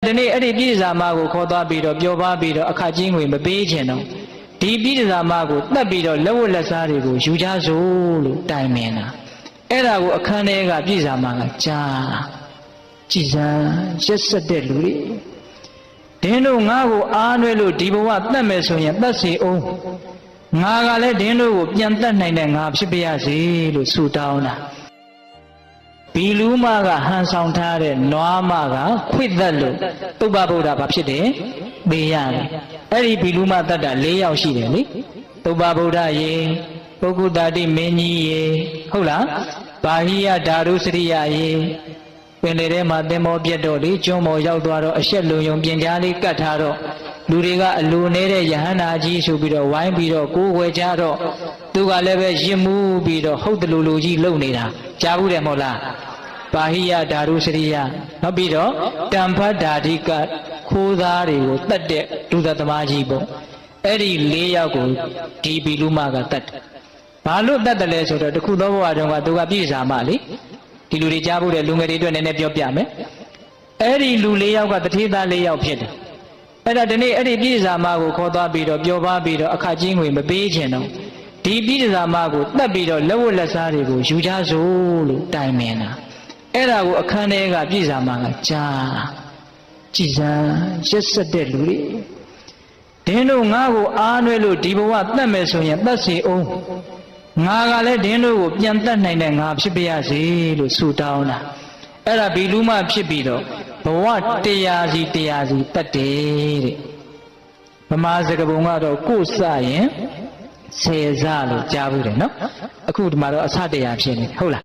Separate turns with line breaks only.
ဒီနေ့အဲ့ဒီပြည်စာမကိုခေါ်သွားပြီးတော့ပျော်ပါပြီးတော့အခကြီးငွေမပေးချင်တော့ဒီပြည်စာမကိုတတ်ပြီးတော့လက်ဝတ်လက်စားတွေကိုယူကြစို့လို့တိုင်ပင်တာအဲ့ဒါကိုအခန်းထဲကပြည်စာမကကြားကြည်စမ်းရက်ဆက်တဲ့လူတွေဒင်းတို့ငါ့ကိုအားနွဲလို့ဒီဘဝတတ်မယ်ဆိုရင်တတ်စီအောင်ငါကလည်းဒင်းတို့ကိုပြန်တတ်နိုင်တဲ့ငါဖြစ်ပါရစေလို့ဆုတောင်းတာဘီလူမကဟန်ဆောင်ထားတဲ့နွားမကခွင့်သက်လို့သုဘဗုဒ္ဓဘာဖြစ်တယ်ပေးရတယ်အဲ့ဒီဘီလူမတတ်တာ၄ယောက်ရှိတယ်လေသုဘဗုဒ္ဓရေပုဂ္ဂုတာတိမင်းကြီးရေဟုတ်လားဘာဟိယဓာရုစရိယရေပင်လေထဲမှာသင်္ဘောပြတ်တော့လေကျွန်းပေါ်ရောက်သွားတော့အရှက်လုံယုံပြင်ကြားလေးကတ်ထားတော့လူတွေကအလိုနေတဲ့ယဟန္တာကြီးဆိုပြီးတော့ဝိုင်းပြီးတော့ကိုးဝယ်ကြတော့သူကလည်းပဲရင်မူးပြီးတော့ဟုတ်တယ်လူကြီးလုံနေတာကြားဘူးတယ်မဟုတ်လားပါဟိယဓာရုစရိယနောက်ပြီးတော့တံဖတ်ဓာတိကခိုးသားတွေကိုတတ်တဲ့လူသက်သမားကြီးပေါ့အဲ့ဒီ၄ယောက်ကိုဒီဘီလူမကတတ်တယ်ဘာလို့တတ်တယ်လဲဆိုတော့တခုသောဘဝတုန်းကသူကပြည့်စာမလေဒီလူတွေကြားဖို့တဲ့လူငယ်တွေအတွက်နည်းနည်းပြောပြမယ်အဲ့ဒီလူ၄ယောက်ကတထေးသား၄ယောက်ဖြစ်တယ်အဲ့ဒါဒီနေ့အဲ့ဒီပြည်စာမကိုခေါ်သွားပြီးတော့ပျော်ပါပြီးတော့အခကြီးငွေမပေးချင်တော့ဒီပြည်စာမကိုတတ်ပြီးတော့လက်ဝတ်လက်စားတွေကိုယူကြစို့လို့တိုင်ပင်တာအဲ့ဒါကိုအခန်းထဲကပြည်စာမကကြားကြည်စမ်းရက်ဆက်တဲ့လူတွေဒင်းတို့ငါ့ကိုအားနွဲလို့ဒီဘဝတတ်မယ်ဆိုရင်တတ်စီအောင်ငါကလည်းဒင်းတို့ကိုပြန်တတ်နိုင်တဲ့ငါဖြစ်ပါရစေလို့ဆုတောင်းတာအဲ့ဒါဘီလူမဖြစ်ပြီးတော့ဘဝတရားစီတတ်တယ်တဲ့ဗမာစကားပုံကတော့ကိုယ်စရင်ဆယ်စလို့ကြားဘူးတယ်နော်အခုဒီမှာတော့အစတရားဖြစ်နေဟုတ်လား